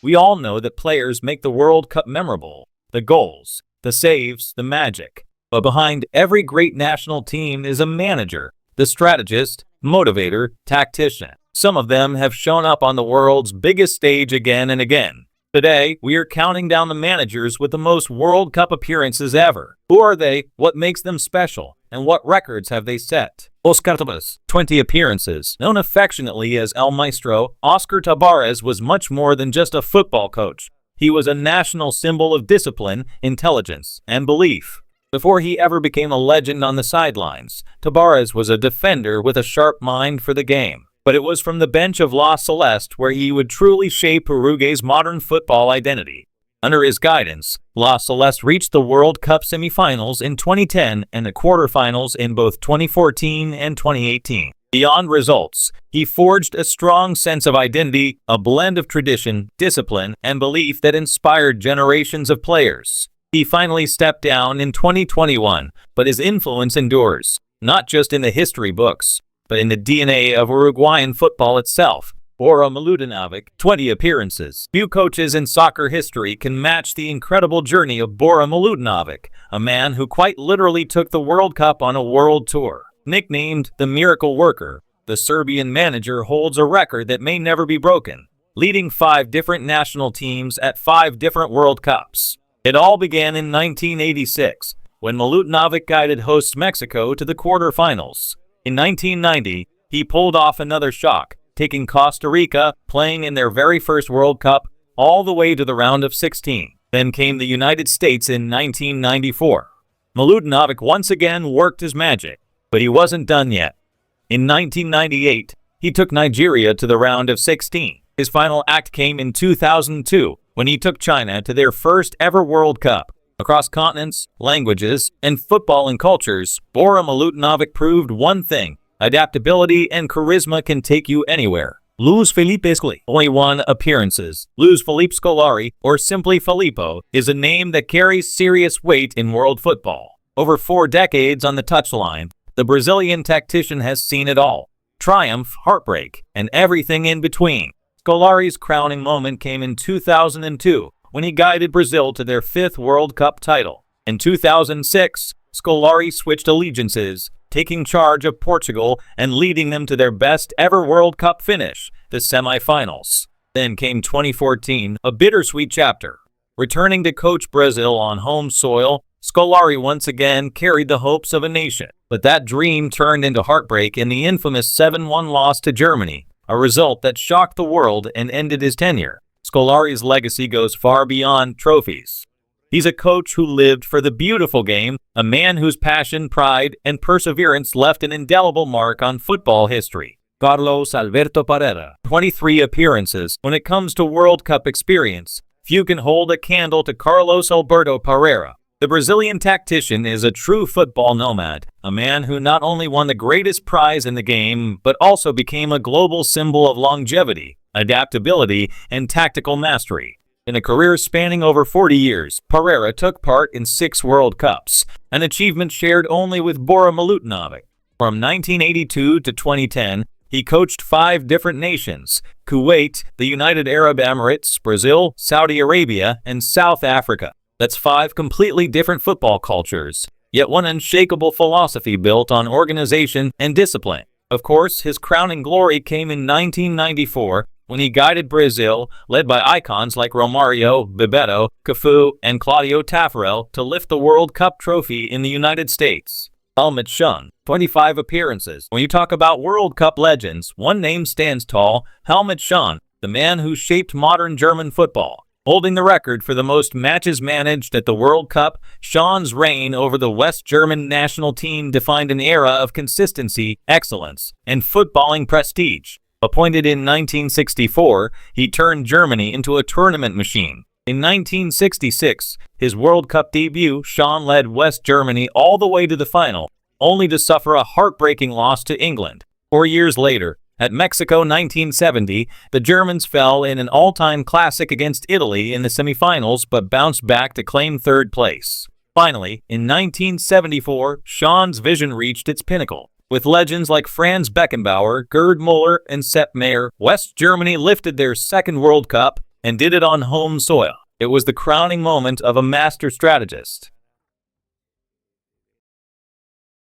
We all know that players make the World Cup memorable. The goals, the saves, the magic. But behind every great national team is a manager, the strategist, motivator, tactician. Some of them have shown up on the world's biggest stage again and again. Today, we are counting down the managers with the most World Cup appearances ever. Who are they, what makes them special, and what records have they set? Oscar Tabarez, 20 appearances. Known affectionately as El Maestro, Oscar Tabarez was much more than just a football coach. He was a national symbol of discipline, intelligence, and belief. Before he ever became a legend on the sidelines, Tabarez was a defender with a sharp mind for the game. But it was from the bench of La Celeste where he would truly shape Uruguay's modern football identity. Under his guidance, La Celeste reached the World Cup semifinals in 2010 and the quarterfinals in both 2014 and 2018. Beyond results, he forged a strong sense of identity, a blend of tradition, discipline, and belief that inspired generations of players. He finally stepped down in 2021, but his influence endures, not just in the history books, but in the DNA of Uruguayan football itself. Bora Milutinovic, 20 appearances. Few coaches in soccer history can match the incredible journey of Bora Milutinovic, a man who quite literally took the World Cup on a world tour. Nicknamed the Miracle Worker, the Serbian manager holds a record that may never be broken, leading 5 different national teams at 5 different World Cups. It all began in 1986, when Milutinovic guided hosts Mexico to the quarterfinals. In 1990, he pulled off another shock, taking Costa Rica, playing in their very first World Cup, all the way to the round of 16. Then came the United States in 1994. Milutinovic once again worked his magic, but he wasn't done yet. In 1998, he took Nigeria to the round of 16. His final act came in 2002, when he took China to their first ever World Cup. Across continents, languages, and footballing cultures, Bora Milutinovic proved one thing: adaptability and charisma can take you anywhere. Luis Felipe Scolari, 21 appearances. Luis Felipe Scolari, or simply Filippo, is a name that carries serious weight in world football. Over 4 decades on the touchline, the Brazilian tactician has seen it all: triumph, heartbreak, and everything in between. Scolari's crowning moment came in 2002, when he guided Brazil to their 5th World Cup title. In 2006, Scolari switched allegiances, taking charge of Portugal and leading them to their best ever World Cup finish, the semifinals. Then came 2014, a bittersweet chapter. Returning to coach Brazil on home soil, Scolari once again carried the hopes of a nation. But that dream turned into heartbreak in the infamous 7-1 loss to Germany, a result that shocked the world and ended his tenure. Scolari's legacy goes far beyond trophies. He's a coach who lived for the beautiful game, a man whose passion, pride, and perseverance left an indelible mark on football history. Carlos Alberto Parreira, 23 appearances. When it comes to World Cup experience, few can hold a candle to Carlos Alberto Parreira. The Brazilian tactician is a true football nomad, a man who not only won the greatest prize in the game, but also became a global symbol of longevity, adaptability, and tactical mastery. In a career spanning over 40 years, Parreira took part in 6 World Cups, an achievement shared only with Bora Milutinovic. From 1982 to 2010, he coached 5 different nations: Kuwait, the United Arab Emirates, Brazil, Saudi Arabia, and South Africa. That's 5 completely different football cultures, yet one unshakable philosophy built on organization and discipline. Of course, his crowning glory came in 1994, when he guided Brazil, led by icons like Romario, Bebeto, Cafu, and Claudio Taffarel, to lift the World Cup trophy in the United States. Helmut Schön, 25 appearances. When you talk about World Cup legends, one name stands tall: Helmut Schön, the man who shaped modern German football. Holding the record for the most matches managed at the World Cup, Schön's reign over the West German national team defined an era of consistency, excellence, and footballing prestige. Appointed in 1964, he turned Germany into a tournament machine. In 1966, his World Cup debut, Schön led West Germany all the way to the final, only to suffer a heartbreaking loss to England. 4 years later, at Mexico 1970, the Germans fell in an all-time classic against Italy in the semifinals but bounced back to claim 3rd place. Finally, in 1974, Schön's vision reached its pinnacle. With legends like Franz Beckenbauer, Gerd Müller, and Sepp Maier, West Germany lifted their 2nd World Cup, and did it on home soil. It was the crowning moment of a master strategist.